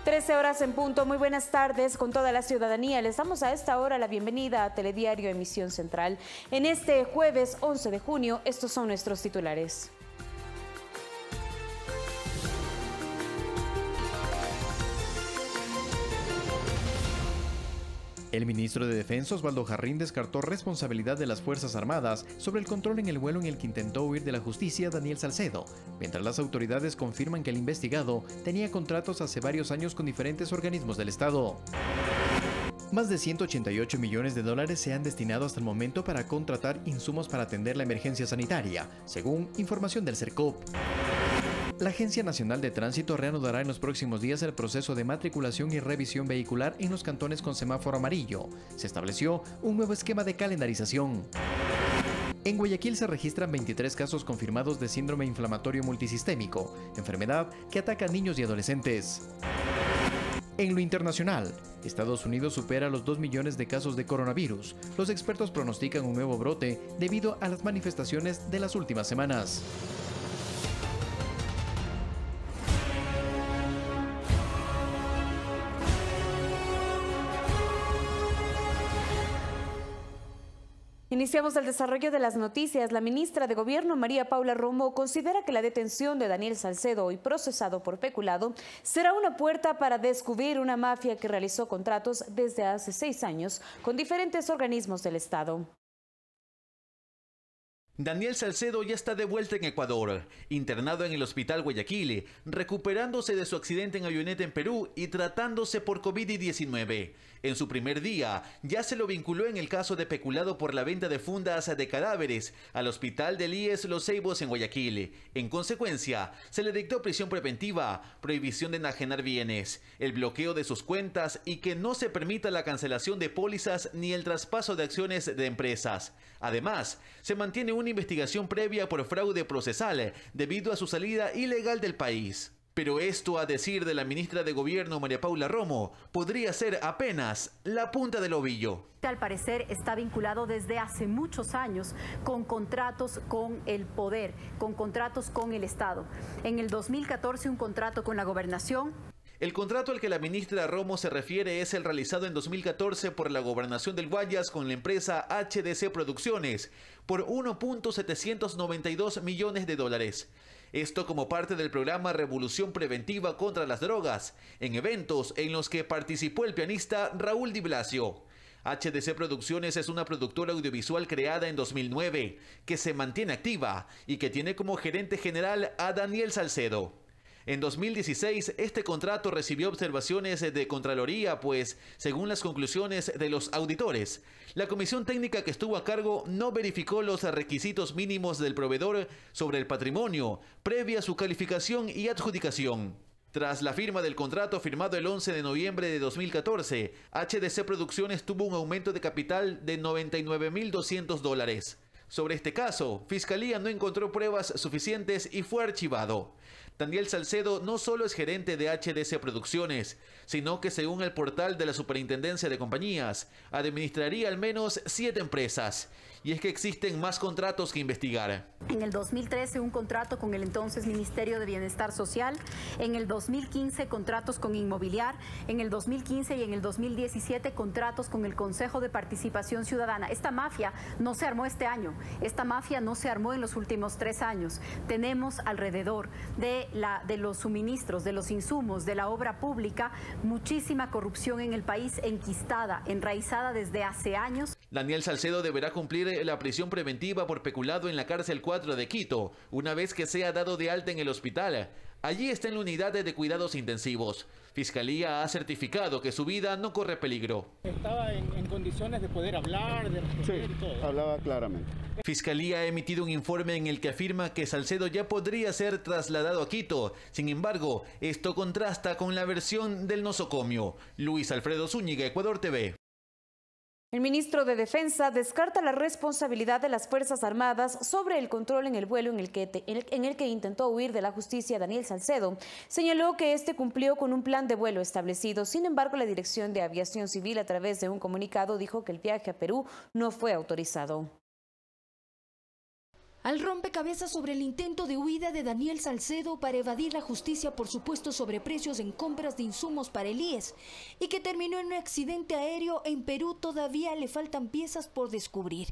13 horas en punto. Muy buenas tardes con toda la ciudadanía. Les damos a esta hora la bienvenida a Telediario Emisión Central. En este jueves 11 de junio, estos son nuestros titulares. El ministro de Defensa, Osvaldo Jarrín, descartó responsabilidad de las Fuerzas Armadas sobre el control en el vuelo en el que intentó huir de la justicia Daniel Salcedo, mientras las autoridades confirman que el investigado tenía contratos hace varios años con diferentes organismos del Estado. Más de 188 millones de dólares se han destinado hasta el momento para contratar insumos para atender la emergencia sanitaria, según información del CERCOP. La Agencia Nacional de Tránsito reanudará en los próximos días el proceso de matriculación y revisión vehicular en los cantones con semáforo amarillo. Se estableció un nuevo esquema de calendarización. En Guayaquil se registran 23 casos confirmados de síndrome inflamatorio multisistémico, enfermedad que ataca a niños y adolescentes. En lo internacional, Estados Unidos supera los 2 millones de casos de coronavirus. Los expertos pronostican un nuevo brote debido a las manifestaciones de las últimas semanas. Iniciamos el desarrollo de las noticias. La ministra de Gobierno, María Paula Romo, considera que la detención de Daniel Salcedo, hoy procesado por peculado, será una puerta para descubrir una mafia que realizó contratos desde hace 6 años con diferentes organismos del Estado. Daniel Salcedo ya está de vuelta en Ecuador, internado en el Hospital Guayaquil, recuperándose de su accidente en avioneta en Perú y tratándose por COVID-19. En su primer día, ya se lo vinculó en el caso de peculado por la venta de fundas de cadáveres al Hospital del IES Los Ceibos en Guayaquil. En consecuencia, se le dictó prisión preventiva, prohibición de enajenar bienes, el bloqueo de sus cuentas y que no se permita la cancelación de pólizas ni el traspaso de acciones de empresas. Además, se mantiene una investigación previa por fraude procesal debido a su salida ilegal del país. Pero esto, a decir de la ministra de Gobierno María Paula Romo, podría ser apenas la punta del ovillo. Al parecer está vinculado desde hace muchos años con contratos con el poder, con contratos con el Estado. En el 2014 un contrato con la gobernación. El contrato al que la ministra Romo se refiere es el realizado en 2014 por la Gobernación del Guayas con la empresa HDC Producciones por 1.792 millones de dólares. Esto como parte del programa Revolución Preventiva contra las Drogas, en eventos en los que participó el pianista Raúl Di Blasio. HDC Producciones es una productora audiovisual creada en 2009, que se mantiene activa y que tiene como gerente general a Daniel Salcedo. En 2016, este contrato recibió observaciones de Contraloría, pues, según las conclusiones de los auditores, la comisión técnica que estuvo a cargo no verificó los requisitos mínimos del proveedor sobre el patrimonio, previa a su calificación y adjudicación. Tras la firma del contrato firmado el 11 de noviembre de 2014, HDC Producciones tuvo un aumento de capital de $99.200. Sobre este caso, Fiscalía no encontró pruebas suficientes y fue archivado. Daniel Salcedo no solo es gerente de HDC Producciones, sino que según el portal de la Superintendencia de Compañías, administraría al menos 7 empresas. Y es que existen más contratos que investigar. En el 2013 un contrato con el entonces Ministerio de Bienestar Social, en el 2015 contratos con Inmobiliar, en el 2015 y en el 2017 contratos con el Consejo de Participación Ciudadana. Esta mafia no se armó este año, esta mafia no se armó en los últimos 3 años. Tenemos alrededor de los suministros, de los insumos, de la obra pública, muchísima corrupción en el país enquistada, enraizada desde hace años. Daniel Salcedo deberá cumplir la prisión preventiva por peculado en la cárcel 4 de Quito, una vez que sea dado de alta en el hospital. Allí está en la unidad de cuidados intensivos. Fiscalía ha certificado que su vida no corre peligro. Estaba en condiciones de poder hablar, de responder y todo. Hablaba claramente. Fiscalía ha emitido un informe en el que afirma que Salcedo ya podría ser trasladado a Quito. Sin embargo, esto contrasta con la versión del nosocomio. Luis Alfredo Zúñiga, Ecuador TV. El ministro de Defensa descarta la responsabilidad de las Fuerzas Armadas sobre el control en el vuelo en el que intentó huir de la justicia Daniel Salcedo. Señaló que este cumplió con un plan de vuelo establecido. Sin embargo, la Dirección de Aviación Civil, a través de un comunicado, dijo que el viaje a Perú no fue autorizado. al rompecabezas sobre el intento de huida de Daniel Salcedo para evadir la justicia por supuestos sobreprecios en compras de insumos para el IES y que terminó en un accidente aéreo en Perú. Todavía le faltan piezas por descubrir.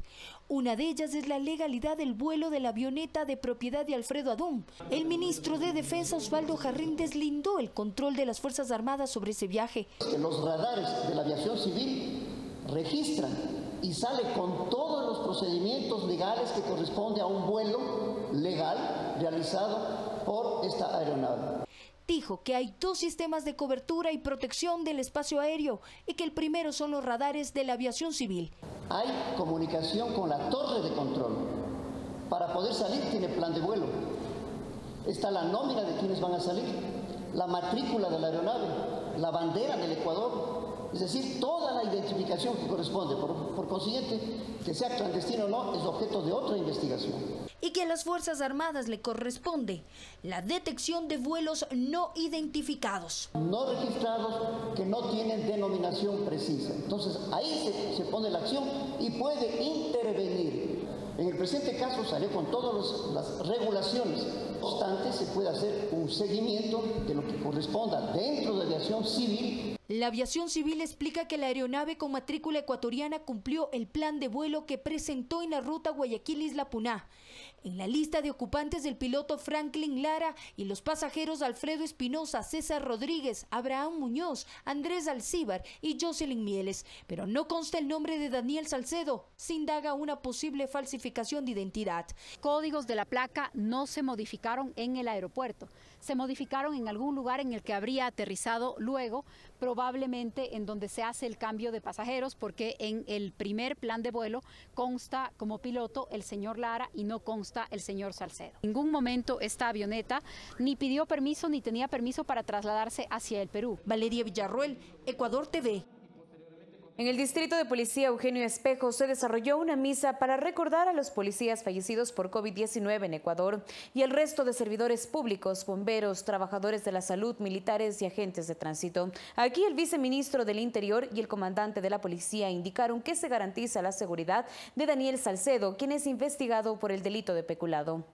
Una de ellas es la legalidad del vuelo de la avioneta de propiedad de Alfredo Adún. El ministro de Defensa, Osvaldo Jarrín, deslindó el control de las Fuerzas Armadas sobre ese viaje. Los radares de la aviación civil registran y sale con todos los procedimientos legales que corresponde a un vuelo legal realizado por esta aeronave. Dijo que hay 2 sistemas de cobertura y protección del espacio aéreo y que el primero son los radares de la aviación civil. Hay comunicación con la torre de control. Para poder salir tiene plan de vuelo. Está la nómina de quienes van a salir, la matrícula de la aeronave, la bandera del Ecuador. Es decir, toda la identificación que corresponde. Por consiguiente, que sea clandestino o no, es objeto de otra investigación. Y que a las Fuerzas Armadas le corresponde la detección de vuelos no identificados. No registrados, que no tienen denominación precisa. Entonces, ahí se pone la acción y puede intervenir. En el presente caso salió con todas las regulaciones. No obstante, se puede hacer un seguimiento de lo que corresponda dentro de aviación civil. La aviación civil explica que la aeronave con matrícula ecuatoriana cumplió el plan de vuelo que presentó en la ruta Guayaquil-Isla Puná. En la lista de ocupantes del piloto Franklin Lara y los pasajeros Alfredo Espinosa, César Rodríguez, Abraham Muñoz, Andrés Alcíbar y Jocelyn Mieles, pero no consta el nombre de Daniel Salcedo. Se indaga una posible falsificación de identidad. Códigos de la placa no se modificaron en el aeropuerto, se modificaron en algún lugar en el que habría aterrizado luego, probablemente en donde se hace el cambio de pasajeros, porque en el primer plan de vuelo consta como piloto el señor Lara y no consta el señor Salcedo. En ningún momento esta avioneta ni pidió permiso ni tenía permiso para trasladarse hacia el Perú. Valeria Villarroel, Ecuador TV. En el distrito de policía Eugenio Espejo se desarrolló una misa para recordar a los policías fallecidos por COVID-19 en Ecuador y el resto de servidores públicos, bomberos, trabajadores de la salud, militares y agentes de tránsito. Aquí el viceministro del Interior y el comandante de la policía indicaron que se garantiza la seguridad de Daniel Salcedo, quien es investigado por el delito de peculado.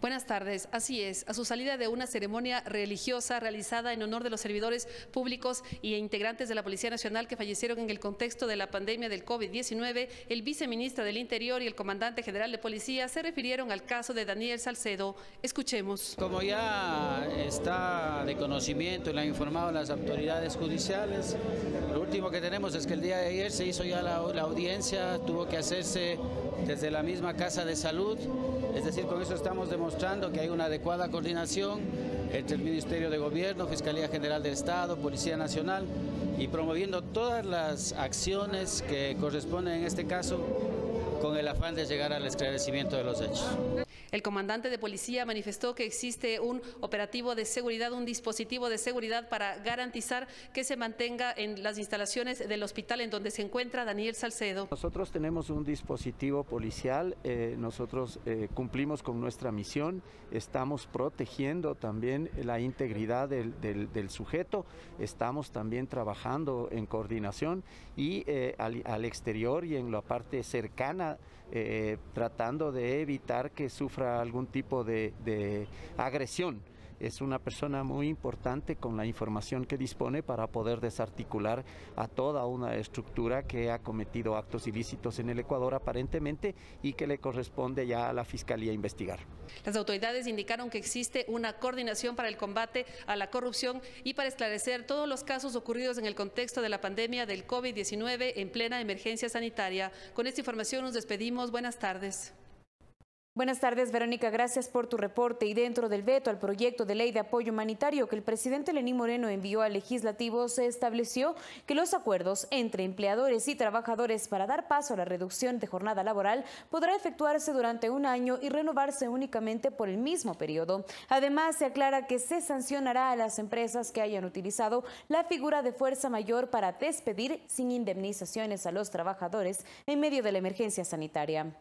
Buenas tardes. Así es, a su salida de una ceremonia religiosa realizada en honor de los servidores públicos e integrantes de la Policía Nacional que fallecieron en el contexto de la pandemia del COVID-19, el viceministro del Interior y el comandante general de policía se refirieron al caso de Daniel Salcedo. Escuchemos. Como ya está de conocimiento y lo han informado las autoridades judiciales, lo último que tenemos es que el día de ayer se hizo ya la audiencia, tuvo que hacerse desde la misma Casa de Salud, es decir, con eso estamos demostrando que hay una adecuada coordinación entre el Ministerio de Gobierno, Fiscalía General del Estado, Policía Nacional y promoviendo todas las acciones que corresponden en este caso con el afán de llegar al esclarecimiento de los hechos. El comandante de policía manifestó que existe un operativo de seguridad, un dispositivo de seguridad para garantizar que se mantenga en las instalaciones del hospital en donde se encuentra Daniel Salcedo. Nosotros tenemos un dispositivo policial, nosotros cumplimos con nuestra misión, estamos protegiendo también la integridad del sujeto, estamos también trabajando en coordinación y al exterior y en la parte cercana, tratando de evitar que sufra algún tipo de agresión. Es una persona muy importante con la información que dispone para poder desarticular a toda una estructura que ha cometido actos ilícitos en el Ecuador aparentemente y que le corresponde ya a la Fiscalía investigar. Las autoridades indicaron que existe una coordinación para el combate a la corrupción y para esclarecer todos los casos ocurridos en el contexto de la pandemia del COVID-19 en plena emergencia sanitaria. Con esta información nos despedimos. Buenas tardes. Buenas tardes, Verónica. Gracias por tu reporte. Y dentro del veto al proyecto de ley de apoyo humanitario que el presidente Lenín Moreno envió al legislativo, se estableció que los acuerdos entre empleadores y trabajadores para dar paso a la reducción de jornada laboral podrá efectuarse durante un año y renovarse únicamente por el mismo periodo. Además, se aclara que se sancionará a las empresas que hayan utilizado la figura de fuerza mayor para despedir sin indemnizaciones a los trabajadores en medio de la emergencia sanitaria.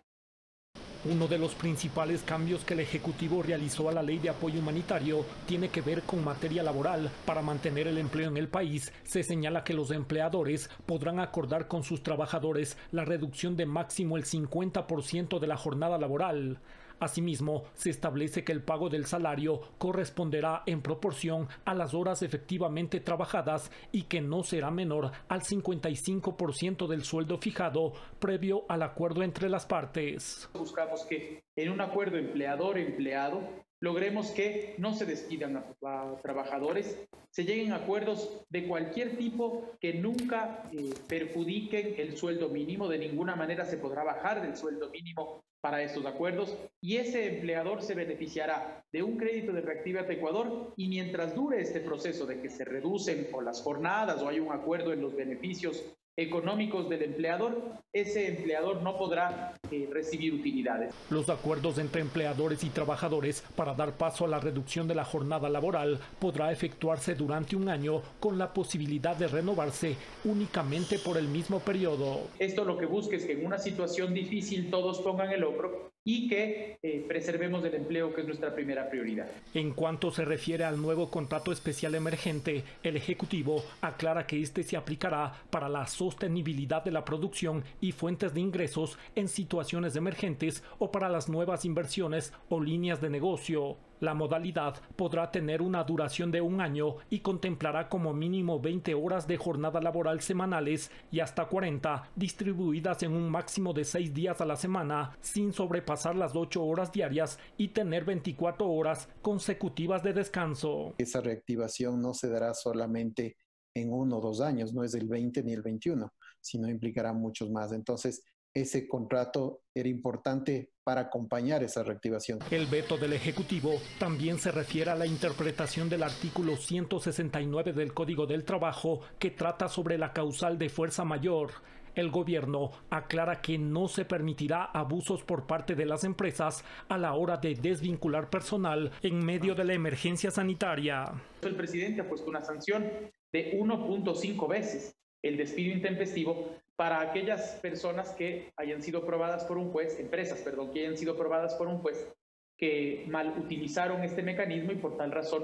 Uno de los principales cambios que el Ejecutivo realizó a la Ley de Apoyo Humanitario tiene que ver con materia laboral. Para mantener el empleo en el país, se señala que los empleadores podrán acordar con sus trabajadores la reducción de máximo el 50% de la jornada laboral. Asimismo, se establece que el pago del salario corresponderá en proporción a las horas efectivamente trabajadas y que no será menor al 55% del sueldo fijado previo al acuerdo entre las partes. Buscamos que en un acuerdo empleador-empleado logremos que no se despidan a trabajadores, se lleguen a acuerdos de cualquier tipo que nunca perjudiquen el sueldo mínimo. De ninguna manera se podrá bajar del sueldo mínimo para estos acuerdos, y ese empleador se beneficiará de un crédito de Reactívate Ecuador, y mientras dure este proceso de que se reducen o las jornadas o hay un acuerdo en los beneficios económicos del empleador, ese empleador no podrá recibir utilidades. Los acuerdos entre empleadores y trabajadores para dar paso a la reducción de la jornada laboral podrá efectuarse durante un año con la posibilidad de renovarse únicamente por el mismo periodo. Esto lo que busca es que en una situación difícil todos pongan el hombro y que preservemos el empleo, que es nuestra primera prioridad. En cuanto se refiere al nuevo contrato especial emergente, el Ejecutivo aclara que este se aplicará para la sostenibilidad de la producción y fuentes de ingresos en situaciones emergentes o para las nuevas inversiones o líneas de negocio. La modalidad podrá tener una duración de un año y contemplará como mínimo 20 horas de jornada laboral semanales y hasta 40 distribuidas en un máximo de 6 días a la semana, sin sobrepasar las 8 horas diarias y tener 24 horas consecutivas de descanso. Esa reactivación no se dará solamente en 1 o 2 años, no es del 20 ni el 21, sino implicará muchos más. Entonces, ese contrato era importante para acompañar esa reactivación. El veto del Ejecutivo también se refiere a la interpretación del artículo 169 del Código del Trabajo, que trata sobre la causal de fuerza mayor. El gobierno aclara que no se permitirá abusos por parte de las empresas a la hora de desvincular personal en medio de la emergencia sanitaria. El presidente ha puesto una sanción de 1.5 veces el despido intempestivo para aquellas personas que hayan sido probadas por un juez, empresas, perdón, que hayan sido probadas por un juez, que mal utilizaron este mecanismo y por tal razón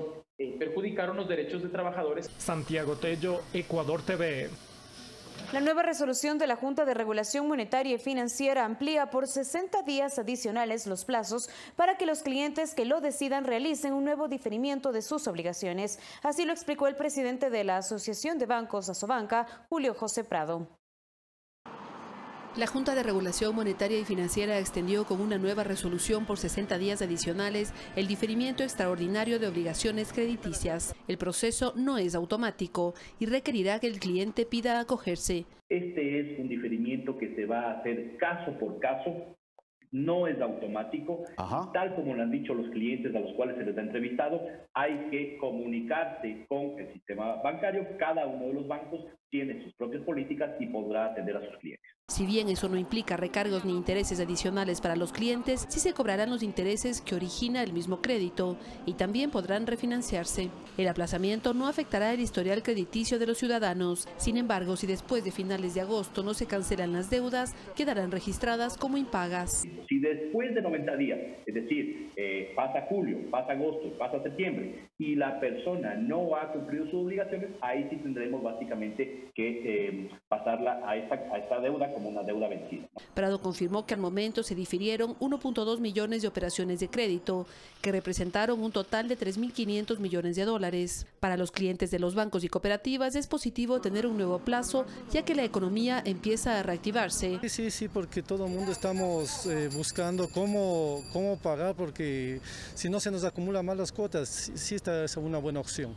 perjudicaron los derechos de trabajadores. Santiago Tello, Ecuador TV. La nueva resolución de la Junta de Regulación Monetaria y Financiera amplía por 60 días adicionales los plazos para que los clientes que lo decidan realicen un nuevo diferimiento de sus obligaciones. Así lo explicó el presidente de la Asociación de Bancos Asobanca, Julio José Prado. La Junta de Regulación Monetaria y Financiera extendió con una nueva resolución por 60 días adicionales el diferimiento extraordinario de obligaciones crediticias. El proceso no es automático y requerirá que el cliente pida acogerse. Este es un diferimiento que se va a hacer caso por caso, no es automático. Tal como lo han dicho los clientes a los cuales se les ha entrevistado, hay que comunicarse con el sistema bancario. Cada uno de los bancos tiene sus propias políticas y podrá atender a sus clientes. Si bien eso no implica recargos ni intereses adicionales para los clientes, sí se cobrarán los intereses que origina el mismo crédito y también podrán refinanciarse. El aplazamiento no afectará el historial crediticio de los ciudadanos. Sin embargo, si después de finales de agosto no se cancelan las deudas, quedarán registradas como impagas. Si después de 90 días, es decir, pasa julio, pasa agosto, pasa septiembre y la persona no ha cumplido sus obligaciones, ahí sí tendremos básicamente que pasarla a esta deuda como una deuda vencida. Prado confirmó que al momento se difirieron 1.2 millones de operaciones de crédito, que representaron un total de 3.500 millones de dólares. Para los clientes de los bancos y cooperativas es positivo tener un nuevo plazo, ya que la economía empieza a reactivarse. Sí, porque todo el mundo estamos buscando cómo pagar, porque si no se nos acumulan más las cuotas, sí esta es una buena opción.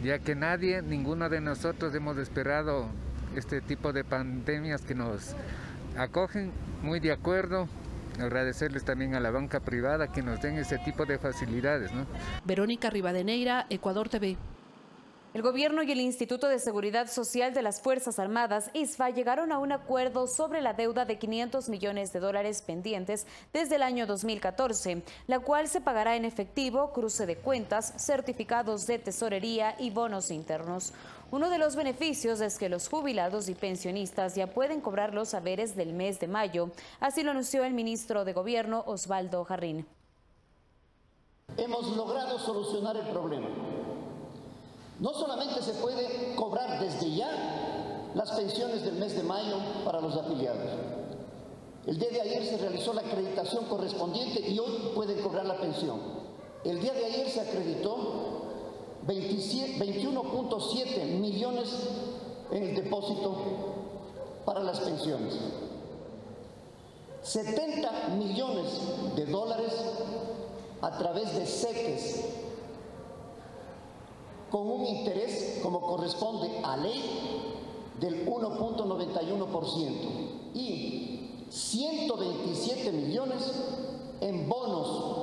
Ya que ninguno de nosotros hemos esperado este tipo de pandemias que nos acogen, muy de acuerdo. Agradecerles también a la banca privada que nos den ese tipo de facilidades, ¿no? Verónica Rivadeneira, Ecuador TV. El gobierno y el Instituto de Seguridad Social de las Fuerzas Armadas, ISFA, llegaron a un acuerdo sobre la deuda de 500 millones de dólares pendientes desde el año 2014, la cual se pagará en efectivo, cruce de cuentas, certificados de tesorería y bonos internos. Uno de los beneficios es que los jubilados y pensionistas ya pueden cobrar los haberes del mes de mayo. Así lo anunció el ministro de Gobierno, Osvaldo Jarrín. Hemos logrado solucionar el problema. No solamente se puede cobrar desde ya las pensiones del mes de mayo para los afiliados. El día de ayer se realizó la acreditación correspondiente y hoy pueden cobrar la pensión. El día de ayer se acreditó 21.7 millones en el depósito para las pensiones. 70 millones de dólares a través de CETES, con un interés, como corresponde a ley, del 1.91% y 127 millones en bonos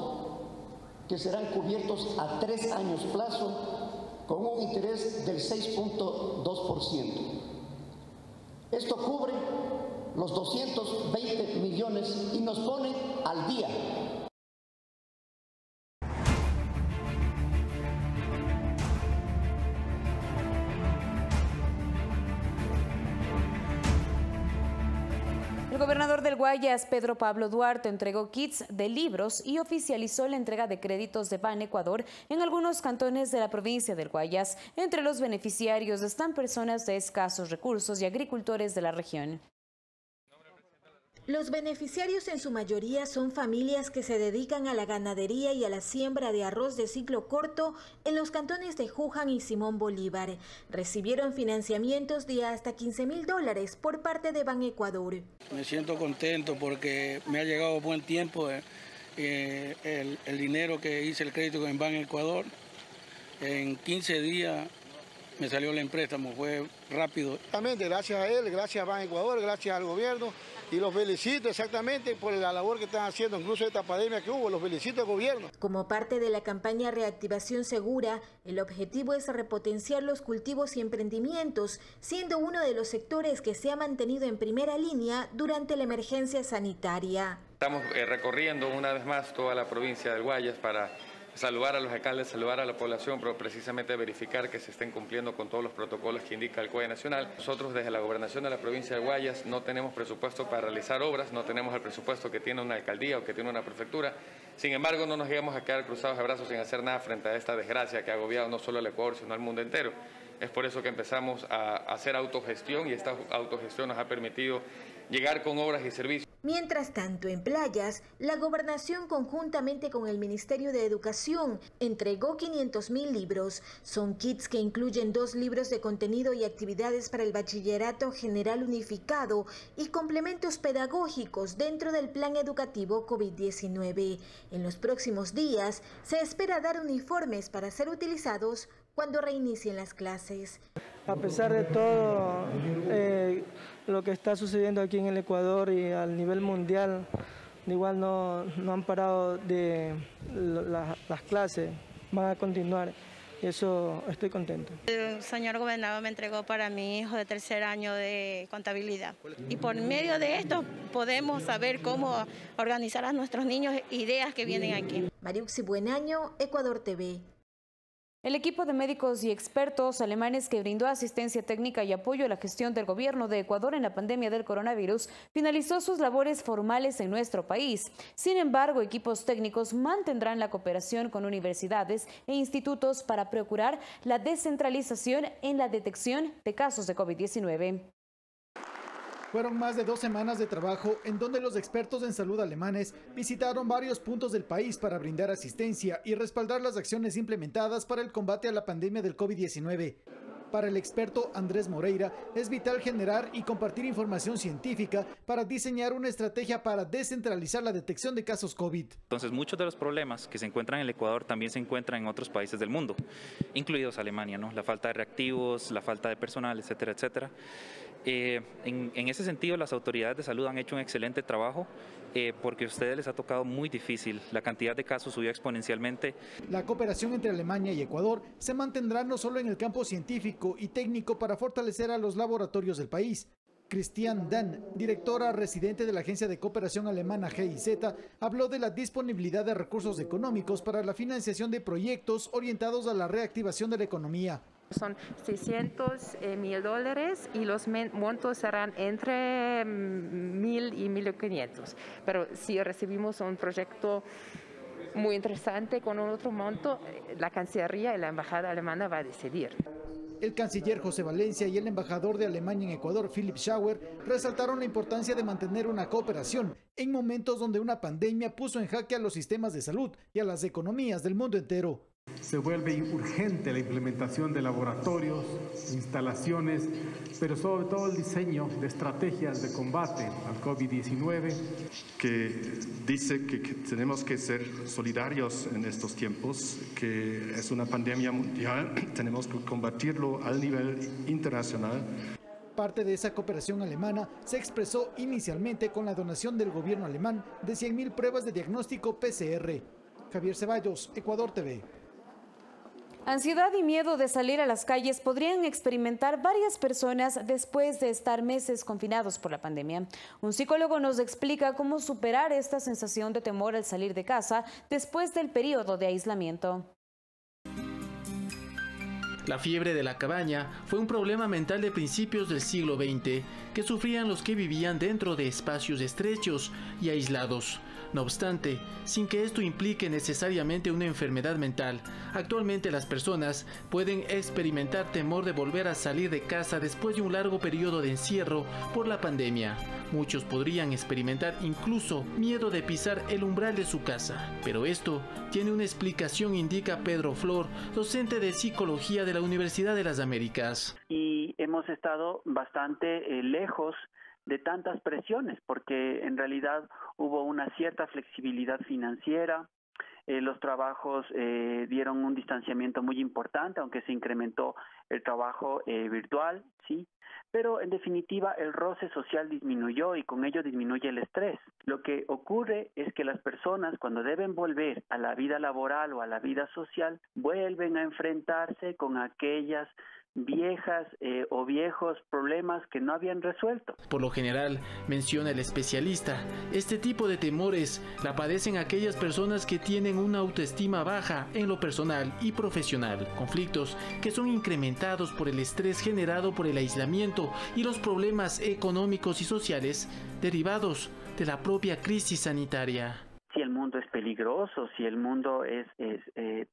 que serán cubiertos a 3 años plazo con un interés del 6.2%. Esto cubre los 220 millones y nos pone al día. El gobernador del Guayas, Pedro Pablo Duarte, entregó kits de libros y oficializó la entrega de créditos de Banecuador en algunos cantones de la provincia del Guayas. Entre los beneficiarios están personas de escasos recursos y agricultores de la región. Los beneficiarios en su mayoría son familias que se dedican a la ganadería y a la siembra de arroz de ciclo corto en los cantones de Juján y Simón Bolívar. Recibieron financiamientos de hasta $15.000 por parte de Banecuador. Me siento contento porque me ha llegado a buen tiempo el dinero que hice el crédito en Banecuador. En 15 días me salió el préstamo, fue rápido. Exactamente, gracias a él, gracias a Banecuador, gracias al gobierno. Y los felicito exactamente por la labor que están haciendo, incluso esta pandemia que hubo, los felicito al gobierno. Como parte de la campaña Reactivación Segura, el objetivo es repotenciar los cultivos y emprendimientos, siendo uno de los sectores que se ha mantenido en primera línea durante la emergencia sanitaria. Estamos recorriendo una vez más toda la provincia del Guayas para saludar a los alcaldes, saludar a la población, pero precisamente verificar que se estén cumpliendo con todos los protocolos que indica el COE Nacional. Nosotros desde la gobernación de la provincia de Guayas no tenemos presupuesto para realizar obras, no tenemos el presupuesto que tiene una alcaldía o que tiene una prefectura. Sin embargo, no nos llegamos a quedar cruzados de brazos sin hacer nada frente a esta desgracia que ha agobiado no solo al Ecuador, sino al mundo entero. Es por eso que empezamos a hacer autogestión y esta autogestión nos ha permitido llegar con obras y servicios. Mientras tanto, en Playas, la gobernación conjuntamente con el Ministerio de Educación entregó 500.000 libros. Son kits que incluyen 2 libros de contenido y actividades para el bachillerato general unificado y complementos pedagógicos dentro del plan educativo COVID-19. En los próximos días se espera dar uniformes para ser utilizados cuando reinicien las clases. A pesar de todo lo que está sucediendo aquí en el Ecuador y a nivel mundial, igual no han parado de las clases, van a continuar. Eso estoy contento. El señor gobernador me entregó para mi hijo de 3er año de contabilidad. Y por medio de esto podemos saber cómo organizar a nuestros niños ideas que vienen aquí. Mariuxi Buenaño, Ecuador TV. El equipo de médicos y expertos alemanes que brindó asistencia técnica y apoyo a la gestión del gobierno de Ecuador en la pandemia del coronavirus finalizó sus labores formales en nuestro país. Sin embargo, equipos técnicos mantendrán la cooperación con universidades e institutos para procurar la descentralización en la detección de casos de COVID-19. Fueron más de 2 semanas de trabajo en donde los expertos en salud alemanes visitaron varios puntos del país para brindar asistencia y respaldar las acciones implementadas para el combate a la pandemia del COVID-19. Para el experto Andrés Moreira, es vital generar y compartir información científica para diseñar una estrategia para descentralizar la detección de casos COVID. Entonces, muchos de los problemas que se encuentran en el Ecuador también se encuentran en otros países del mundo, incluidos Alemania, ¿no? La falta de reactivos, la falta de personal, etcétera, etcétera. En ese sentido, las autoridades de salud han hecho un excelente trabajo porque a ustedes les ha tocado muy difícil. La cantidad de casos subió exponencialmente. La cooperación entre Alemania y Ecuador se mantendrá no solo en el campo científico y técnico para fortalecer a los laboratorios del país. Christian Dan, directora residente de la Agencia de Cooperación Alemana GIZ, habló de la disponibilidad de recursos económicos para la financiación de proyectos orientados a la reactivación de la economía. Son $600.000 y los montos serán entre 1.000 y 1.500. Pero si recibimos un proyecto muy interesante con un otro monto, la Cancillería y la Embajada alemana va a decidir. El canciller José Valencia y el embajador de Alemania en Ecuador, Philipp Schauer, resaltaron la importancia de mantener una cooperación en momentos donde una pandemia puso en jaque a los sistemas de salud y a las economías del mundo entero. Se vuelve urgente la implementación de laboratorios, instalaciones, pero sobre todo el diseño de estrategias de combate al COVID-19. Que dice que tenemos que ser solidarios en estos tiempos, que es una pandemia mundial, tenemos que combatirlo al nivel internacional. Parte de esa cooperación alemana se expresó inicialmente con la donación del gobierno alemán de 100.000 pruebas de diagnóstico PCR. Javier Ceballos, Ecuador TV. Ansiedad y miedo de salir a las calles podrían experimentar varias personas después de estar meses confinados por la pandemia. Un psicólogo nos explica cómo superar esta sensación de temor al salir de casa después del periodo de aislamiento. La fiebre de la cabaña fue un problema mental de principios del siglo XX que sufrían los que vivían dentro de espacios estrechos y aislados. No obstante, sin que esto implique necesariamente una enfermedad mental, actualmente las personas pueden experimentar temor de volver a salir de casa después de un largo periodo de encierro por la pandemia. Muchos podrían experimentar incluso miedo de pisar el umbral de su casa. Pero esto tiene una explicación, indica Pedro Flor, docente de Psicología de la Universidad de las Américas. Y hemos estado bastante lejos de tantas presiones, porque en realidad hubo una cierta flexibilidad financiera, los trabajos dieron un distanciamiento muy importante, aunque se incrementó el trabajo virtual, sí, pero en definitiva el roce social disminuyó y con ello disminuye el estrés. Lo que ocurre es que las personas, cuando deben volver a la vida laboral o a la vida social, vuelven a enfrentarse con aquellas viejas o viejos problemas que no habían resuelto. Por lo general, menciona el especialista, este tipo de temores la padecen aquellas personas que tienen una autoestima baja en lo personal y profesional, conflictos que son incrementados por el estrés generado por el aislamiento y los problemas económicos y sociales derivados de la propia crisis sanitaria. Si el mundo es peligroso, si el mundo es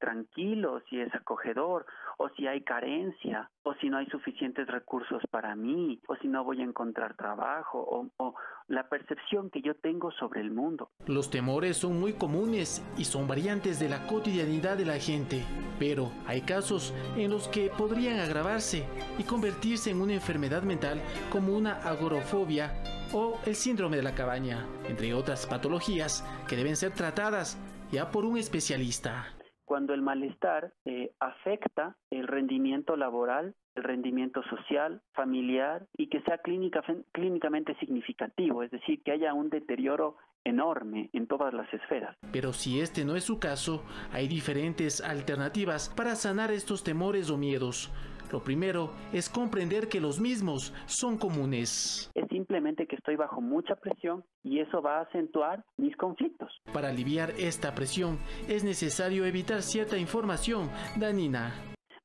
tranquilo, si es acogedor, o si hay carencia, o si no hay suficientes recursos para mí, o si no voy a encontrar trabajo, o la percepción que yo tengo sobre el mundo. Los temores son muy comunes y son variantes de la cotidianidad de la gente, pero hay casos en los que podrían agravarse y convertirse en una enfermedad mental como una agorafobia o el síndrome de la cabaña, entre otras patologías que deben ser tratadas ya por un especialista. Cuando el malestar afecta el rendimiento laboral, el rendimiento social, familiar y que sea clínicamente significativo, es decir, que haya un deterioro enorme en todas las esferas. Pero si este no es su caso, hay diferentes alternativas para sanar estos temores o miedos. Lo primero es comprender que los mismos son comunes. Es simplemente que estoy bajo mucha presión y eso va a acentuar mis conflictos. Para aliviar esta presión es necesario evitar cierta información dañina.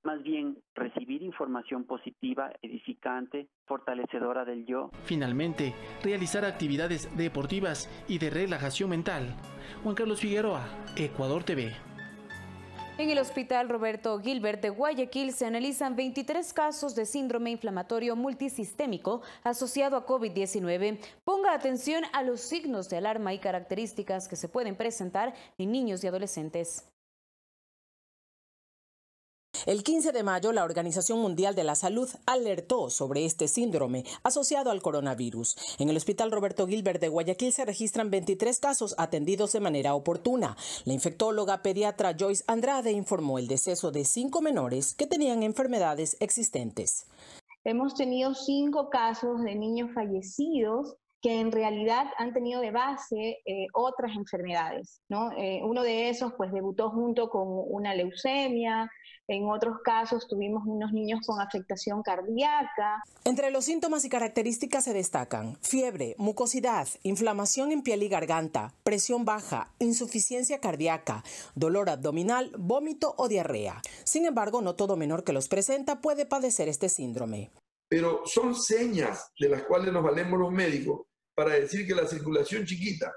Más bien recibir información positiva, edificante, fortalecedora del yo. Finalmente, realizar actividades deportivas y de relajación mental. Juan Carlos Figueroa, Ecuador TV. En el Hospital Roberto Gilbert de Guayaquil se analizan 23 casos de síndrome inflamatorio multisistémico asociado a COVID-19. Ponga atención a los signos de alarma y características que se pueden presentar en niños y adolescentes. El 15 de mayo, la Organización Mundial de la Salud alertó sobre este síndrome asociado al coronavirus. En el Hospital Roberto Gilbert de Guayaquil se registran 23 casos atendidos de manera oportuna. La infectóloga pediatra Joyce Andrade informó el deceso de 5 menores que tenían enfermedades existentes. Hemos tenido 5 casos de niños fallecidos que en realidad han tenido de base otras enfermedades, ¿no? Uno de esos pues debutó junto con una leucemia, en otros casos tuvimos unos niños con afectación cardíaca. Entre los síntomas y características se destacan fiebre, mucosidad, inflamación en piel y garganta, presión baja, insuficiencia cardíaca, dolor abdominal, vómito o diarrea. Sin embargo, no todo menor que los presenta puede padecer este síndrome. Pero son señas de las cuales nos valemos los médicos para decir que la circulación chiquita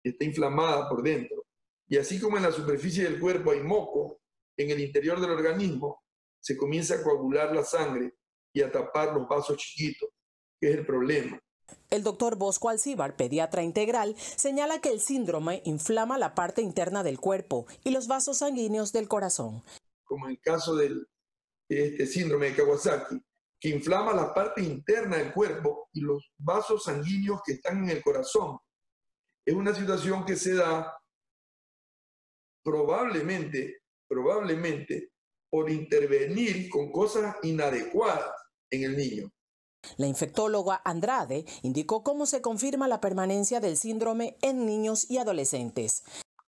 está inflamada por dentro. Y así como en la superficie del cuerpo hay moco, en el interior del organismo se comienza a coagular la sangre y a tapar los vasos chiquitos, que es el problema. El doctor Bosco Alcíbar, pediatra integral, señala que el síndrome inflama la parte interna del cuerpo y los vasos sanguíneos del corazón. Como en el caso de este síndrome de Kawasaki, que inflama la parte interna del cuerpo y los vasos sanguíneos que están en el corazón. Es una situación que se da probablemente por intervenir con cosas inadecuadas en el niño. La infectóloga Andrade indicó cómo se confirma la permanencia del síndrome en niños y adolescentes.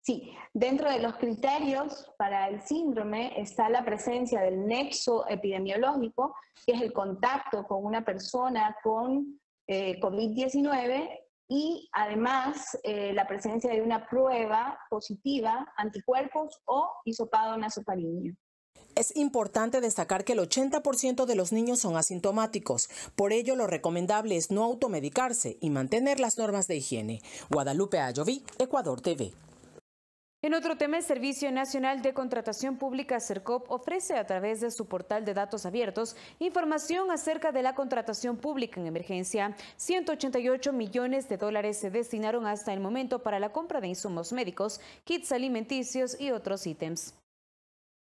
Sí, dentro de los criterios para el síndrome está la presencia del nexo epidemiológico, que es el contacto con una persona con COVID-19 y además la presencia de una prueba positiva, anticuerpos o hisopado nasofaríngeo. Es importante destacar que el 80% de los niños son asintomáticos, por ello lo recomendable es no automedicarse y mantener las normas de higiene. Guadalupe Ayoví, Ecuador TV. En otro tema, el Servicio Nacional de Contratación Pública, Sercop, ofrece a través de su portal de datos abiertos información acerca de la contratación pública en emergencia. 188 millones de dólares se destinaron hasta el momento para la compra de insumos médicos, kits alimenticios y otros ítems.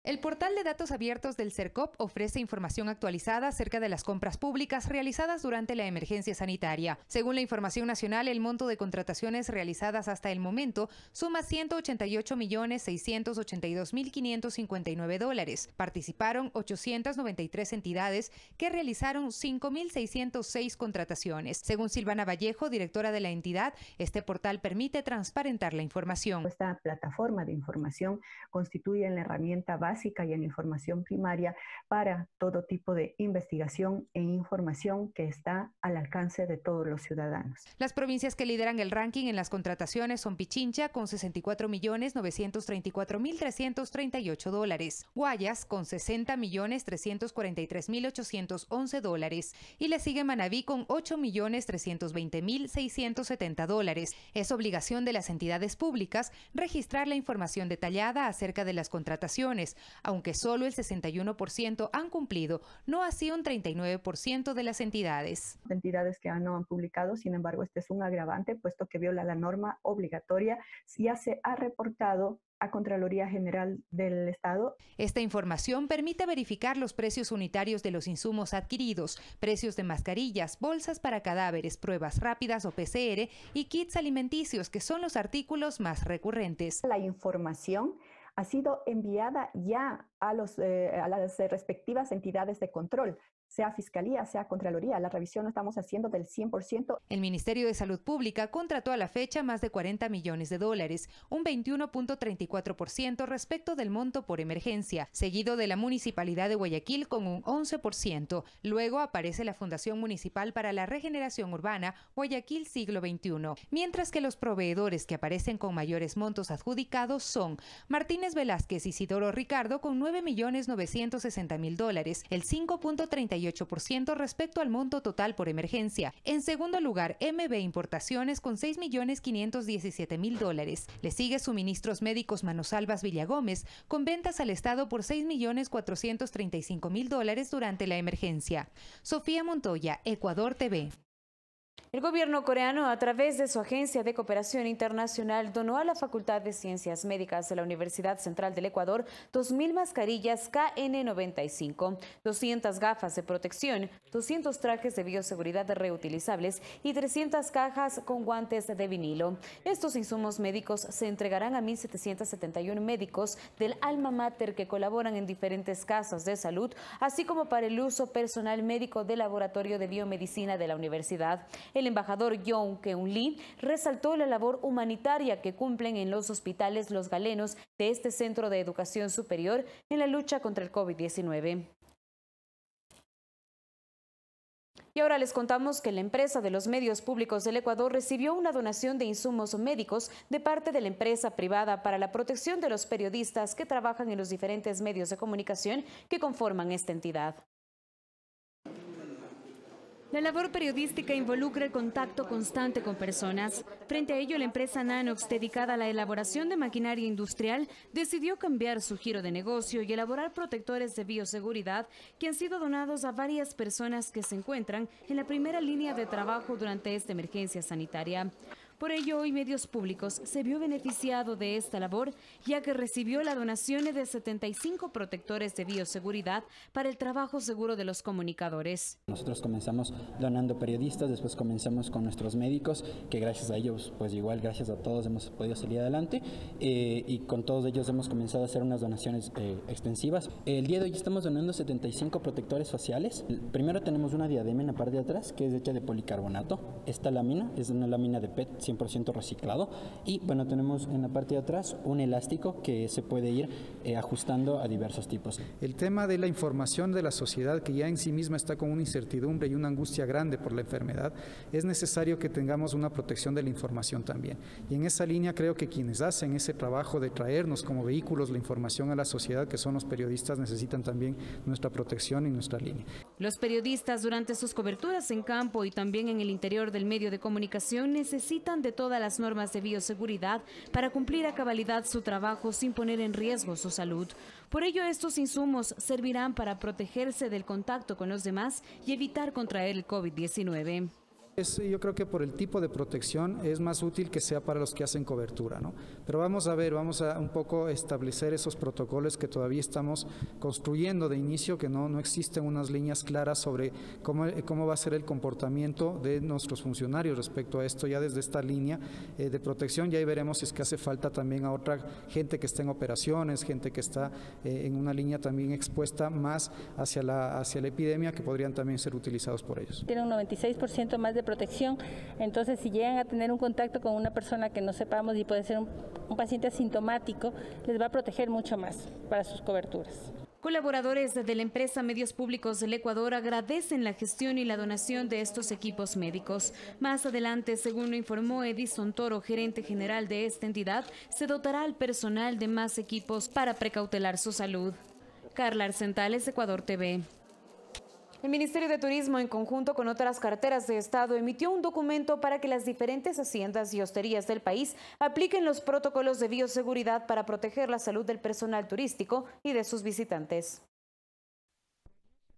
El portal de datos abiertos del Sercop ofrece información actualizada acerca de las compras públicas realizadas durante la emergencia sanitaria. Según la información nacional, el monto de contrataciones realizadas hasta el momento suma 188.682.559 dólares. Participaron 893 entidades que realizaron 5.606 contrataciones. Según Silvana Vallejo, directora de la entidad, este portal permite transparentar la información. Esta plataforma de información constituye la herramienta básica y en información primaria para todo tipo de investigación e información que está al alcance de todos los ciudadanos. Las provincias que lideran el ranking en las contrataciones son Pichincha con 64.934.338 dólares, Guayas con 60.343.811 dólares y le sigue Manabí con 8.320.670 dólares. Es obligación de las entidades públicas registrar la información detallada acerca de las contrataciones, aunque solo el 61% han cumplido, no así un 39% de las entidades. Entidades que no han publicado, sin embargo, este es un agravante, puesto que viola la norma obligatoria, ya se ha reportado a Contraloría General del Estado. Esta información permite verificar los precios unitarios de los insumos adquiridos, precios de mascarillas, bolsas para cadáveres, pruebas rápidas o PCR y kits alimenticios, que son los artículos más recurrentes. La información ha sido enviada ya a las respectivas entidades de control, sea Fiscalía, sea Contraloría. La revisión lo estamos haciendo del 100%. El Ministerio de Salud Pública contrató a la fecha más de 40 millones de dólares, un 21.34% respecto del monto por emergencia, seguido de la Municipalidad de Guayaquil con un 11%. Luego aparece la Fundación Municipal para la Regeneración Urbana, Guayaquil Siglo XXI, mientras que los proveedores que aparecen con mayores montos adjudicados son Martínez Velázquez Isidoro Ricardo con 9.960.000 dólares, el 5.38% respecto al monto total por emergencia. En segundo lugar, MB Importaciones con 6.517.000 dólares. Le sigue Suministros Médicos Manosalvas Villagómez con ventas al Estado por 6.435.000 dólares durante la emergencia. Sofía Montoya, Ecuador TV. El gobierno coreano, a través de su Agencia de Cooperación Internacional, donó a la Facultad de Ciencias Médicas de la Universidad Central del Ecuador 2.000 mascarillas KN95, 200 gafas de protección, 200 trajes de bioseguridad reutilizables y 300 cajas con guantes de vinilo. Estos insumos médicos se entregarán a 1.771 médicos del alma mater que colaboran en diferentes casas de salud, así como para el uso personal médico del Laboratorio de Biomedicina de la universidad. El embajador Young Keun Lee resaltó la labor humanitaria que cumplen en los hospitales los galenos de este centro de educación superior en la lucha contra el COVID-19. Y ahora les contamos que la empresa de los medios públicos del Ecuador recibió una donación de insumos médicos de parte de la empresa privada para la protección de los periodistas que trabajan en los diferentes medios de comunicación que conforman esta entidad. La labor periodística involucra el contacto constante con personas. Frente a ello, la empresa Nanox, dedicada a la elaboración de maquinaria industrial, decidió cambiar su giro de negocio y elaborar protectores de bioseguridad que han sido donados a varias personas que se encuentran en la primera línea de trabajo durante esta emergencia sanitaria. Por ello, hoy Medios Públicos se vio beneficiado de esta labor, ya que recibió la donación de 75 protectores de bioseguridad para el trabajo seguro de los comunicadores. Nosotros comenzamos donando periodistas, después comenzamos con nuestros médicos, que gracias a ellos, pues igual gracias a todos hemos podido salir adelante, y con todos ellos hemos comenzado a hacer unas donaciones extensivas. El día de hoy estamos donando 75 protectores faciales. Primero tenemos una diadema en la parte de atrás, que es hecha de policarbonato. Esta lámina es una lámina de PET 100% reciclado, y bueno, tenemos en la parte de atrás un elástico que se puede ir ajustando a diversos tipos. El tema de la información de la sociedad, que ya en sí misma está con una incertidumbre y una angustia grande por la enfermedad, es necesario que tengamos una protección de la información también. Y en esa línea creo que quienes hacen ese trabajo de traernos como vehículos la información a la sociedad, que son los periodistas, necesitan también nuestra protección y nuestra línea. Los periodistas, durante sus coberturas en campo y también en el interior del medio de comunicación, necesitan de todas las normas de bioseguridad para cumplir a cabalidad su trabajo sin poner en riesgo su salud. Por ello, estos insumos servirán para protegerse del contacto con los demás y evitar contraer el COVID-19. Yo creo que por el tipo de protección es más útil que sea para los que hacen cobertura, ¿no? Pero vamos a ver, vamos a un poco establecer esos protocolos que todavía estamos construyendo de inicio, que no existen unas líneas claras sobre cómo va a ser el comportamiento de nuestros funcionarios respecto a esto. Ya desde esta línea de protección, ya ahí veremos si es que hace falta también a otra gente que está en operaciones, gente que está en una línea también expuesta más hacia la epidemia, que podrían también ser utilizados por ellos. Tiene un 96% más de protección, entonces si llegan a tener un contacto con una persona que no sepamos y puede ser un paciente asintomático, les va a proteger mucho más para sus coberturas. Colaboradores de la empresa Medios Públicos del Ecuador agradecen la gestión y la donación de estos equipos médicos. Más adelante, según lo informó Edison Toro, gerente general de esta entidad, se dotará al personal de más equipos para precautelar su salud. Carla Arcentales, Ecuador TV. El Ministerio de Turismo, en conjunto con otras carteras de Estado, emitió un documento para que las diferentes haciendas y hosterías del país apliquen los protocolos de bioseguridad para proteger la salud del personal turístico y de sus visitantes.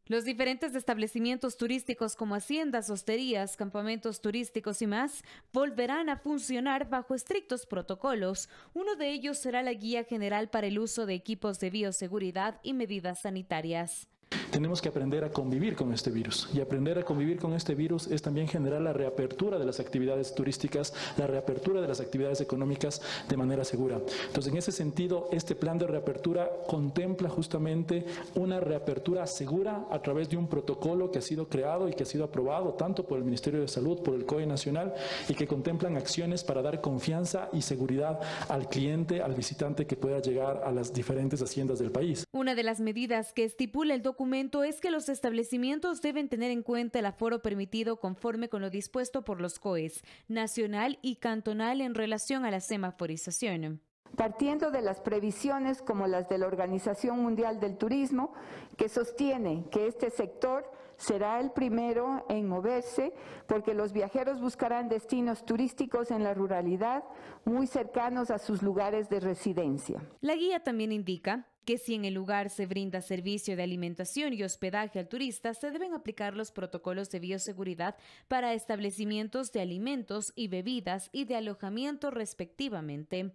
Los diferentes establecimientos turísticos como haciendas, hosterías, campamentos turísticos y más volverán a funcionar bajo estrictos protocolos. Uno de ellos será la Guía General para el uso de equipos de bioseguridad y medidas sanitarias. Tenemos que aprender a convivir con este virus, y aprender a convivir con este virus es también generar la reapertura de las actividades turísticas, la reapertura de las actividades económicas de manera segura. Entonces, en ese sentido, este plan de reapertura contempla justamente una reapertura segura a través de un protocolo que ha sido creado y que ha sido aprobado tanto por el Ministerio de Salud, por el COE Nacional, y que contemplan acciones para dar confianza y seguridad al cliente, al visitante que pueda llegar a las diferentes haciendas del país. Una de las medidas que estipula el documento es que los establecimientos deben tener en cuenta el aforo permitido conforme con lo dispuesto por los COEs nacional y cantonal en relación a la semaforización. Partiendo de las previsiones como las de la Organización Mundial del Turismo, que sostiene que este sector será el primero en moverse porque los viajeros buscarán destinos turísticos en la ruralidad muy cercanos a sus lugares de residencia. La guía también indica que si en el lugar se brinda servicio de alimentación y hospedaje al turista, se deben aplicar los protocolos de bioseguridad para establecimientos de alimentos y bebidas y de alojamiento respectivamente.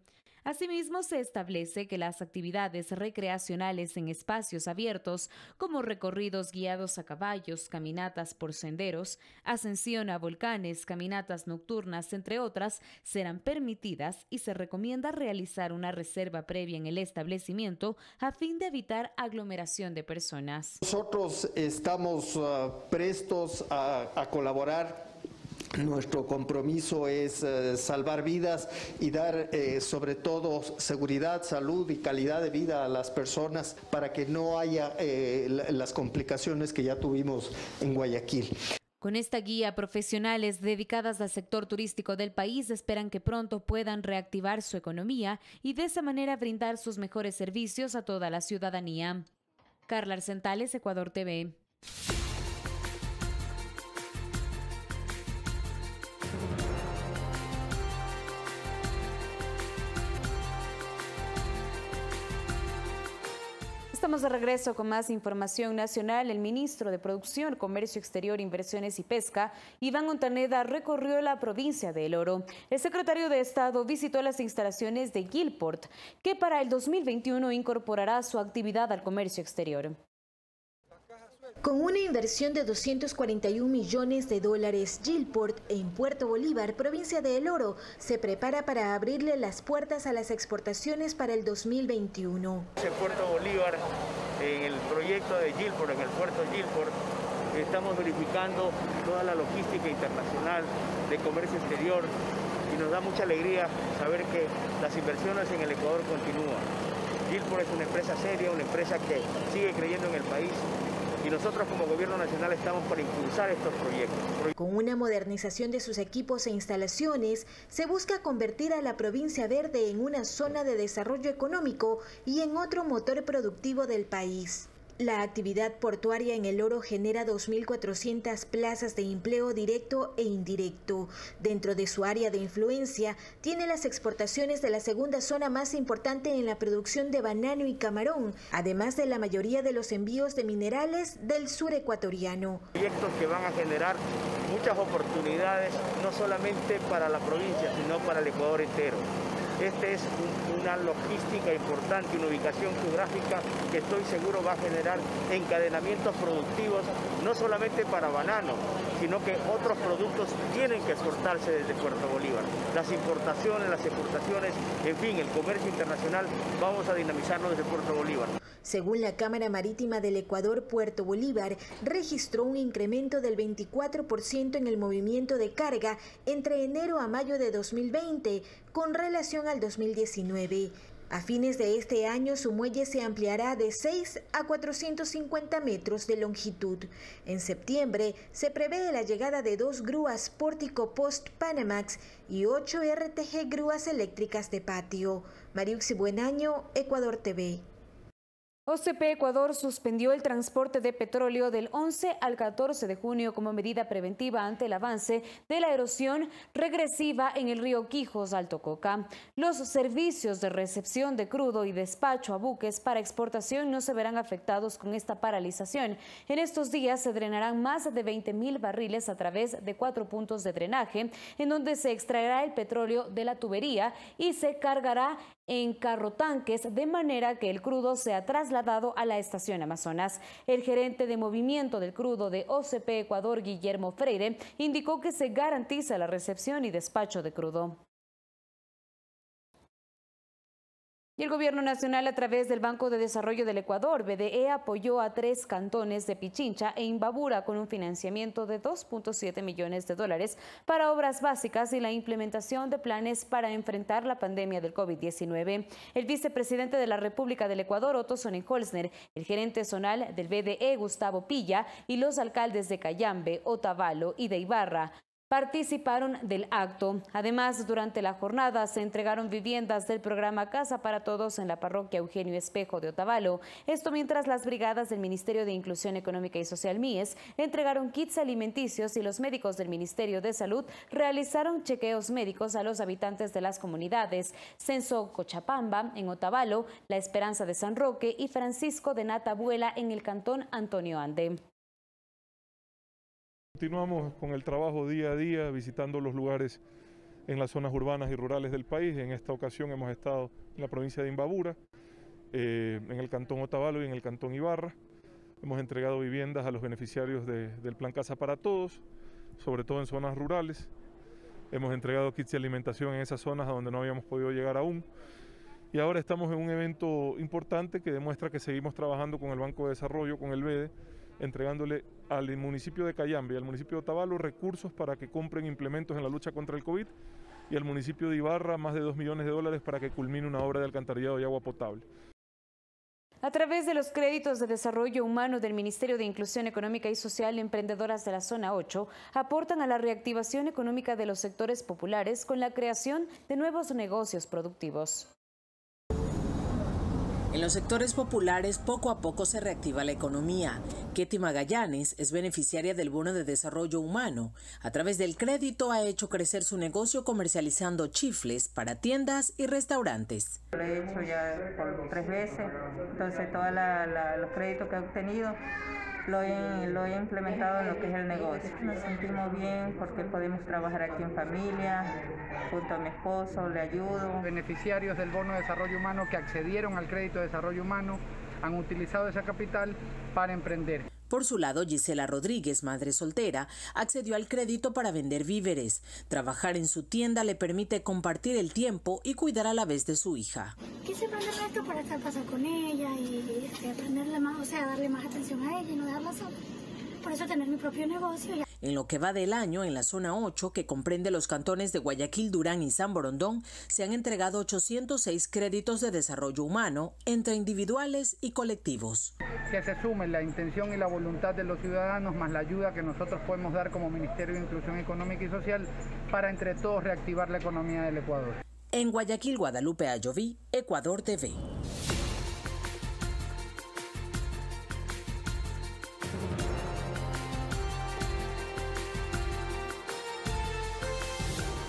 Asimismo, se establece que las actividades recreacionales en espacios abiertos, como recorridos guiados a caballos, caminatas por senderos, ascensión a volcanes, caminatas nocturnas, entre otras, serán permitidas y se recomienda realizar una reserva previa en el establecimiento a fin de evitar aglomeración de personas. Nosotros estamos prestos a colaborar Nuestro compromiso es salvar vidas y dar sobre todo seguridad, salud y calidad de vida a las personas para que no haya las complicaciones que ya tuvimos en Guayaquil. Con esta guía, profesionales dedicadas al sector turístico del país esperan que pronto puedan reactivar su economía y de esa manera brindar sus mejores servicios a toda la ciudadanía. Carla Arcentales, Ecuador TV. Estamos de regreso con más información nacional. El ministro de Producción, Comercio Exterior, Inversiones y Pesca, Iván Montaneda, recorrió la provincia de El Oro. El secretario de Estado visitó las instalaciones de Gilport, que para el 2021 incorporará su actividad al comercio exterior. Con una inversión de $241 millones, Gilport, en Puerto Bolívar, provincia de El Oro, se prepara para abrirle las puertas a las exportaciones para el 2021. En Puerto Bolívar, en el proyecto de Gilport, en el puerto Gilport, estamos verificando toda la logística internacional de comercio exterior y nos da mucha alegría saber que las inversiones en el Ecuador continúan. Gilport es una empresa seria, una empresa que sigue creyendo en el país. Y nosotros como Gobierno Nacional estamos para impulsar estos proyectos. Con una modernización de sus equipos e instalaciones, se busca convertir a la provincia verde en una zona de desarrollo económico y en otro motor productivo del país. La actividad portuaria en El Oro genera 2.400 plazas de empleo directo e indirecto. Dentro de su área de influencia, tiene las exportaciones de la segunda zona más importante en la producción de banano y camarón, además de la mayoría de los envíos de minerales del sur ecuatoriano. Proyectos que van a generar muchas oportunidades, no solamente para la provincia, sino para el Ecuador entero. Esta es una logística importante, una ubicación geográfica que estoy seguro va a generar encadenamientos productivos, no solamente para banano, sino que otros productos tienen que exportarse desde Puerto Bolívar. Las importaciones, las exportaciones, en fin, el comercio internacional, vamos a dinamizarlo desde Puerto Bolívar. Según la Cámara Marítima del Ecuador, Puerto Bolívar registró un incremento del 24% en el movimiento de carga entre enero a mayo de 2020 con relación al 2019. A fines de este año, su muelle se ampliará de 6 a 450 metros de longitud. En septiembre, se prevé la llegada de 2 grúas Pórtico Post Panamax y 8 RTG grúas eléctricas de patio. Mariuxi Buenaño, Ecuador TV. OCP Ecuador suspendió el transporte de petróleo del 11 al 14 de junio como medida preventiva ante el avance de la erosión regresiva en el río Quijos, Alto Coca. Los servicios de recepción de crudo y despacho a buques para exportación no se verán afectados con esta paralización. En estos días se drenarán más de 20.000 barriles a través de 4 puntos de drenaje, en donde se extraerá el petróleo de la tubería y se cargará en carrotanques, de manera que el crudo sea trasladado a la estación Amazonas. El gerente de movimiento del crudo de OCP Ecuador, Guillermo Freire, indicó que se garantiza la recepción y despacho de crudo. Y el Gobierno Nacional, a través del Banco de Desarrollo del Ecuador, BDE, apoyó a 3 cantones de Pichincha e Imbabura con un financiamiento de $2.7 millones para obras básicas y la implementación de planes para enfrentar la pandemia del COVID-19. El vicepresidente de la República del Ecuador, Otto Sonnenholzner, el gerente zonal del BDE, Gustavo Pilla, y los alcaldes de Cayambe, Otavalo y de Ibarra participaron del acto. Además, durante la jornada se entregaron viviendas del programa Casa para Todos en la parroquia Eugenio Espejo de Otavalo. Esto mientras las brigadas del Ministerio de Inclusión Económica y Social MIES entregaron kits alimenticios y los médicos del Ministerio de Salud realizaron chequeos médicos a los habitantes de las comunidades Censo Cochapamba en Otavalo, La Esperanza de San Roque y Francisco de Natabuela en el cantón Antonio Ande. Continuamos con el trabajo día a día, visitando los lugares en las zonas urbanas y rurales del país. En esta ocasión hemos estado en la provincia de Imbabura, en el cantón Otavalo y en el cantón Ibarra. Hemos entregado viviendas a los beneficiarios del Plan Casa para Todos, sobre todo en zonas rurales. Hemos entregado kits de alimentación en esas zonas a donde no habíamos podido llegar aún. Y ahora estamos en un evento importante que demuestra que seguimos trabajando con el Banco de Desarrollo, con el BEDE, entregándole al municipio de Cayambe y al municipio de Otavalo recursos para que compren implementos en la lucha contra el COVID, y al municipio de Ibarra más de $2 millones para que culmine una obra de alcantarillado y agua potable. A través de los créditos de desarrollo humano del Ministerio de Inclusión Económica y Social, emprendedoras de la Zona 8 aportan a la reactivación económica de los sectores populares con la creación de nuevos negocios productivos. En los sectores populares poco a poco se reactiva la economía. Ketty Magallanes es beneficiaria del Bono de Desarrollo Humano. A través del crédito ha hecho crecer su negocio comercializando chifles para tiendas y restaurantes. Lo he hecho ya por 3 veces, entonces todos los créditos que he obtenido lo he implementado en lo que es el negocio. Nos sentimos bien porque podemos trabajar aquí en familia, junto a mi esposo, le ayudo. Beneficiarios del Bono de Desarrollo Humano que accedieron al crédito de desarrollo humano han utilizado esa capital para emprender. Por su lado, Gisela Rodríguez, madre soltera, accedió al crédito para vender víveres. Trabajar en su tienda le permite compartir el tiempo y cuidar a la vez de su hija. Quise aprender esto para estar pasando con ella y aprenderle más, o sea, darle más atención a ella y no dejarla sola. Por eso tener mi propio negocio. En lo que va del año, en la Zona 8, que comprende los cantones de Guayaquil, Durán y San Borondón, se han entregado 806 créditos de desarrollo humano entre individuales y colectivos. Que se sume la intención y la voluntad de los ciudadanos más la ayuda que nosotros podemos dar como Ministerio de Inclusión Económica y Social para entre todos reactivar la economía del Ecuador. En Guayaquil, Guadalupe Ayoví, Ecuador TV.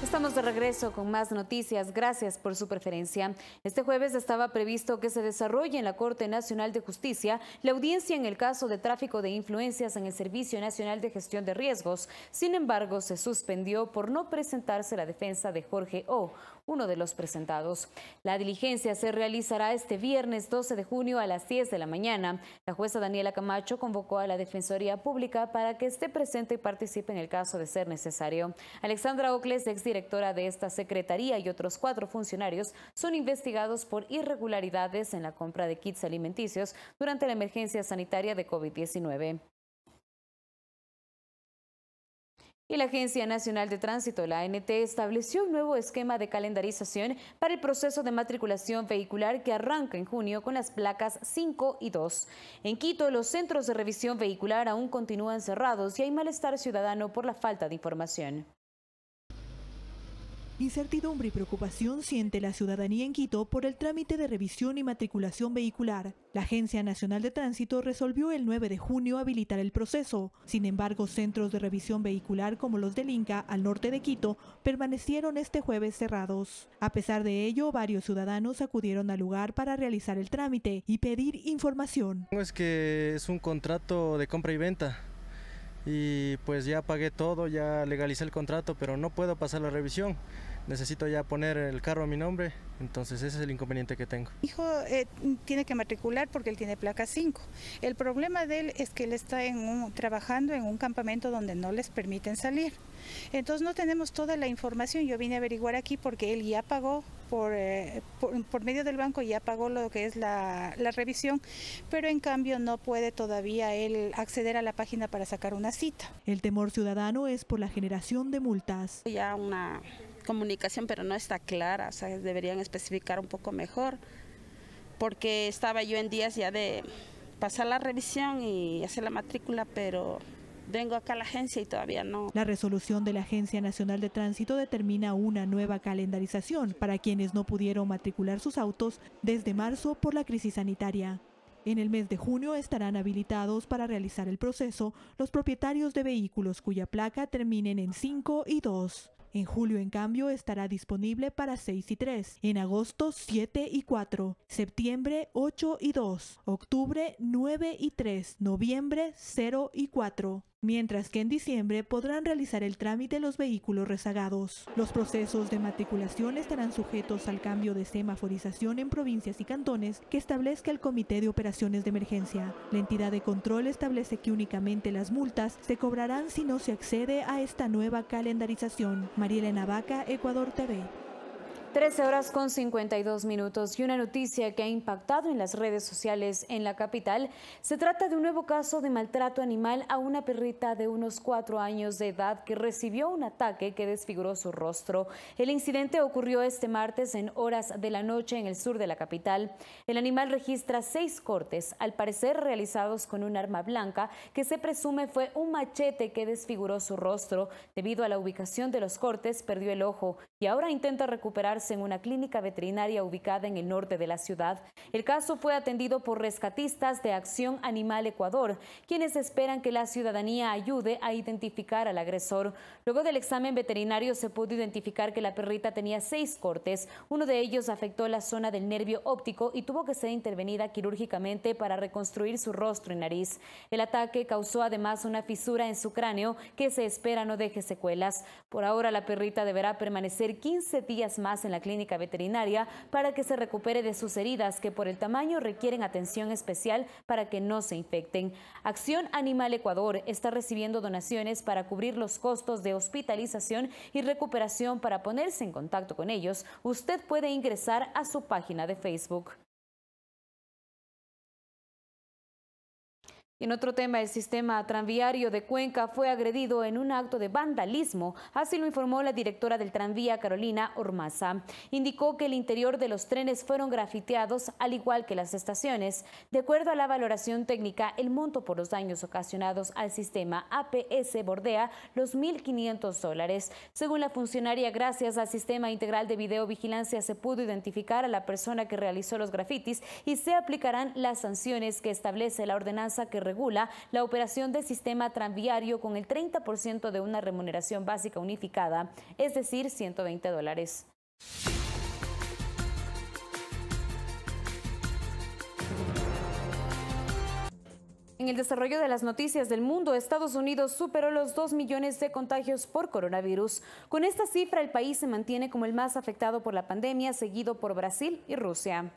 Estamos de regreso con más noticias. Gracias por su preferencia. Este jueves estaba previsto que se desarrolle en la Corte Nacional de Justicia la audiencia en el caso de tráfico de influencias en el Servicio Nacional de Gestión de Riesgos. Sin embargo, se suspendió por no presentarse la defensa de Jorge O., uno de los presentados. La diligencia se realizará este viernes 12 de junio a las 10 de la mañana. La jueza Daniela Camacho convocó a la Defensoría Pública para que esté presente y participe en el caso de ser necesario. Alexandra Ocles, exdirectora de esta secretaría, y otros 4 funcionarios son investigados por irregularidades en la compra de kits alimenticios durante la emergencia sanitaria de COVID-19. Y la Agencia Nacional de Tránsito, la ANT, estableció un nuevo esquema de calendarización para el proceso de matriculación vehicular que arranca en junio con las placas 5 y 2. En Quito, los centros de revisión vehicular aún continúan cerrados y hay malestar ciudadano por la falta de información. Incertidumbre y preocupación siente la ciudadanía en Quito por el trámite de revisión y matriculación vehicular. La Agencia Nacional de Tránsito resolvió el 9 de junio habilitar el proceso. Sin embargo, centros de revisión vehicular como los del Inca, al norte de Quito, permanecieron este jueves cerrados. A pesar de ello, varios ciudadanos acudieron al lugar para realizar el trámite y pedir información. Es que es un contrato de compra y venta. Y pues ya pagué todo, ya legalicé el contrato, pero no puedo pasar la revisión. Necesito ya poner el carro a mi nombre, entonces ese es el inconveniente que tengo. Mi hijo tiene que matricular porque él tiene placa 5. El problema de él es que él está trabajando en un campamento donde no les permiten salir. Entonces no tenemos toda la información. Yo vine a averiguar aquí porque él ya pagó por medio del banco, ya pagó lo que es la revisión, pero en cambio no puede todavía él acceder a la página para sacar una cita. El temor ciudadano es por la generación de multas. Ya una comunicación, pero no está clara, o sea, deberían especificar un poco mejor, porque estaba yo en días ya de pasar la revisión y hacer la matrícula, pero vengo acá a la agencia y todavía no. La resolución de la Agencia Nacional de Tránsito determina una nueva calendarización para quienes no pudieron matricular sus autos desde marzo por la crisis sanitaria. En el mes de junio estarán habilitados para realizar el proceso los propietarios de vehículos cuya placa terminen en 5 y 2. En julio, en cambio, estará disponible para 6 y 3. En agosto, 7 y 4. Septiembre, 8 y 2. Octubre, 9 y 3. Noviembre, 0 y 4. Mientras que en diciembre podrán realizar el trámite los vehículos rezagados. Los procesos de matriculación estarán sujetos al cambio de semaforización en provincias y cantones que establezca el Comité de Operaciones de Emergencia. La entidad de control establece que únicamente las multas se cobrarán si no se accede a esta nueva calendarización. Mariela Navaca, Ecuador TV. 13:52 y una noticia que ha impactado en las redes sociales en la capital. Se trata de un nuevo caso de maltrato animal a una perrita de unos 4 años de edad que recibió un ataque que desfiguró su rostro. El incidente ocurrió este martes en horas de la noche en el sur de la capital. El animal registra 6 cortes, al parecer realizados con un arma blanca que se presume fue un machete que desfiguró su rostro. Debido a la ubicación de los cortes, perdió el ojo y ahora intenta recuperarse en una clínica veterinaria ubicada en el norte de la ciudad. El caso fue atendido por rescatistas de Acción Animal Ecuador, quienes esperan que la ciudadanía ayude a identificar al agresor. Luego del examen veterinario se pudo identificar que la perrita tenía 6 cortes. Uno de ellos afectó la zona del nervio óptico y tuvo que ser intervenida quirúrgicamente para reconstruir su rostro y nariz. El ataque causó además una fisura en su cráneo que se espera no deje secuelas. Por ahora la perrita deberá permanecer 15 días más en la clínica veterinaria para que se recupere de sus heridas que por el tamaño requieren atención especial para que no se infecten. Acción Animal Ecuador está recibiendo donaciones para cubrir los costos de hospitalización y recuperación. Para ponerse en contacto con ellos, usted puede ingresar a su página de Facebook. En otro tema, el sistema tranviario de Cuenca fue agredido en un acto de vandalismo, así lo informó la directora del tranvía, Carolina Ormaza. Indicó que el interior de los trenes fueron grafiteados, al igual que las estaciones. De acuerdo a la valoración técnica, el monto por los daños ocasionados al sistema APS bordea los $1.500. Según la funcionaria, gracias al sistema integral de videovigilancia se pudo identificar a la persona que realizó los grafitis y se aplicarán las sanciones que establece la ordenanza que regula la operación del sistema tranviario con el 30% de una remuneración básica unificada, es decir, $120. En el desarrollo de las noticias del mundo, Estados Unidos superó los 2 millones de contagios por coronavirus. Con esta cifra, el país se mantiene como el más afectado por la pandemia, seguido por Brasil y Rusia.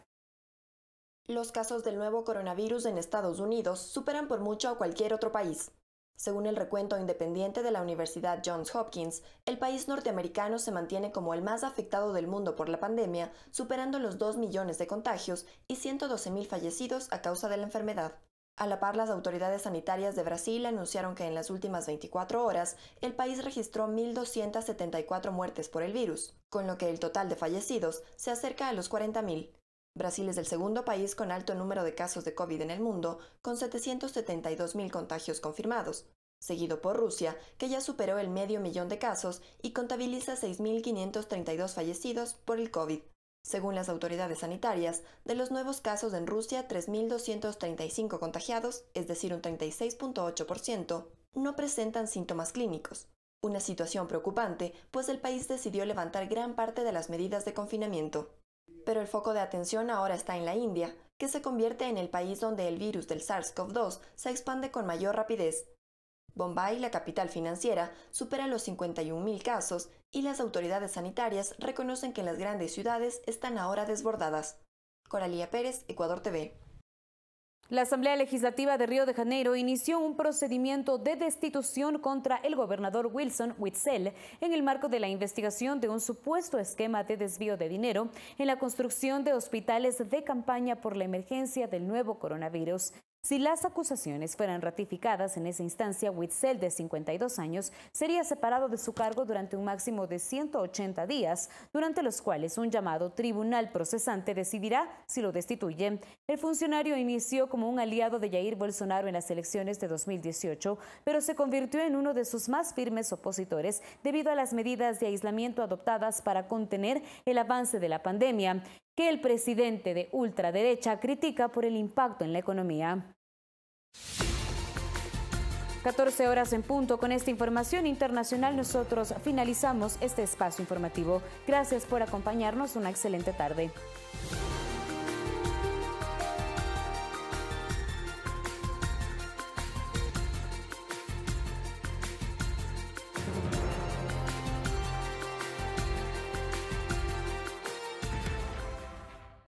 Los casos del nuevo coronavirus en Estados Unidos superan por mucho a cualquier otro país. Según el recuento independiente de la Universidad Johns Hopkins, el país norteamericano se mantiene como el más afectado del mundo por la pandemia, superando los 2 millones de contagios y 112.000 fallecidos a causa de la enfermedad. A la par, las autoridades sanitarias de Brasil anunciaron que en las últimas 24 horas, el país registró 1.274 muertes por el virus, con lo que el total de fallecidos se acerca a los 40.000. Brasil es el segundo país con alto número de casos de COVID en el mundo, con 772.000 contagios confirmados, seguido por Rusia, que ya superó el 500.000 de casos y contabiliza 6.532 fallecidos por el COVID. Según las autoridades sanitarias, de los nuevos casos en Rusia, 3.235 contagiados, es decir, un 36.8%, no presentan síntomas clínicos. Una situación preocupante, pues el país decidió levantar gran parte de las medidas de confinamiento. Pero el foco de atención ahora está en la India, que se convierte en el país donde el virus del SARS-CoV-2 se expande con mayor rapidez. Bombay, la capital financiera, supera los 51.000 casos y las autoridades sanitarias reconocen que las grandes ciudades están ahora desbordadas. Coralía Pérez, Ecuador TV. La Asamblea Legislativa de Río de Janeiro inició un procedimiento de destitución contra el gobernador Wilson Witzel en el marco de la investigación de un supuesto esquema de desvío de dinero en la construcción de hospitales de campaña por la emergencia del nuevo coronavirus. Si las acusaciones fueran ratificadas en esa instancia, Witzel, de 52 años, sería separado de su cargo durante un máximo de 180 días, durante los cuales un llamado tribunal procesante decidirá si lo destituye. El funcionario inició como un aliado de Jair Bolsonaro en las elecciones de 2018, pero se convirtió en uno de sus más firmes opositores debido a las medidas de aislamiento adoptadas para contener el avance de la pandemia, que el presidente de ultraderecha critica por el impacto en la economía. 14 horas en punto. Con esta información internacional nosotros finalizamos este espacio informativo. Gracias por acompañarnos. Una excelente tarde.